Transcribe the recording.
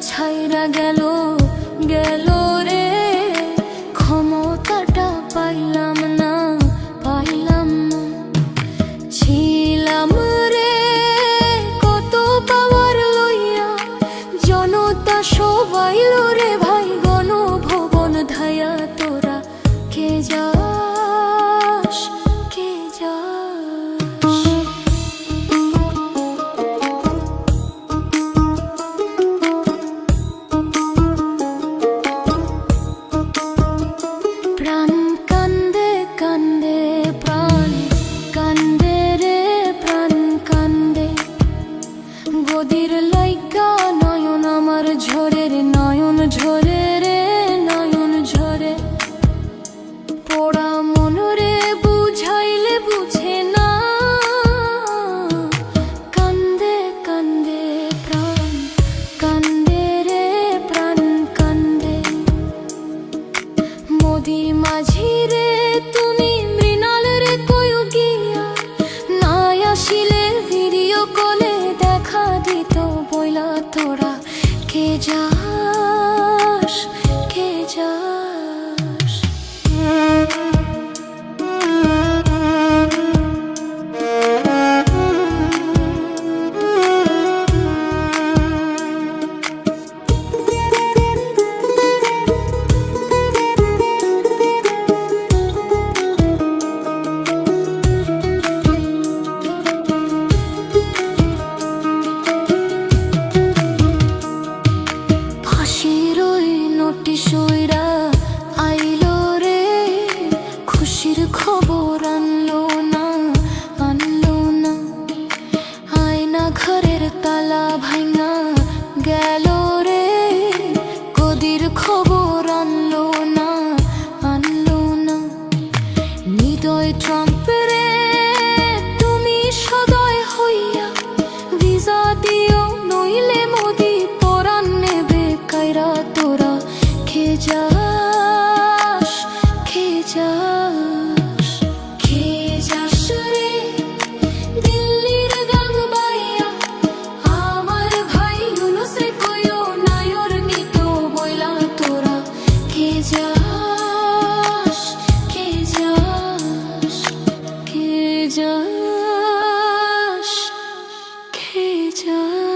ছাইরা গেল গেল রে, ক্ষমতাটা পাইলাম না পাইলাম না। ছিলাম রে কত পাওয়ার লইয়া, জনতা সবাই রে ভাই গণভবন ধায়া। তোরা কে যাস কে যাস? প্রাণ কান্দে কান্দে প্রাণ কান্দে রে প্রাণ কান্দে, গদির লাইগা নয়ন আমার ঝরে রে নয়ন ঝরে রে নয়ন ঝরে। পোড়া মন রে বুঝাইলে বুঝে না, কান্দে কান্দে প্রাণ কান্দে রে প্রাণ কান্দে। মোদি মাঝি রে তুমি মৃণাল রে কয়ো গিয়া, না আসিলে ভিডিও কলে দেখা দিত বইলা। তোরা কে যাস কে যাস? ফাঁসির ওই নোটিশ ওইরা আইলো রে, খুশির খবর আনলো না আনলো না। আয়না ঘরের তালা ভাঙা গেল রে, গদির খবর আনলো না আনলো না। হৃদয় ট্রাম্প রে তুমি সদয় হইয়া, ভিসা দিও নইলে মোদি পরাণ নেবে কাইরা। তোরা কে যাস কে যাস? কে যাস রে দিল্লির গান বাইয়া, আমার ভাই ইউনূস রে কইও নায়র নিত বইলা। তোরা কে যাস কে যাস কে যাস কে যাস?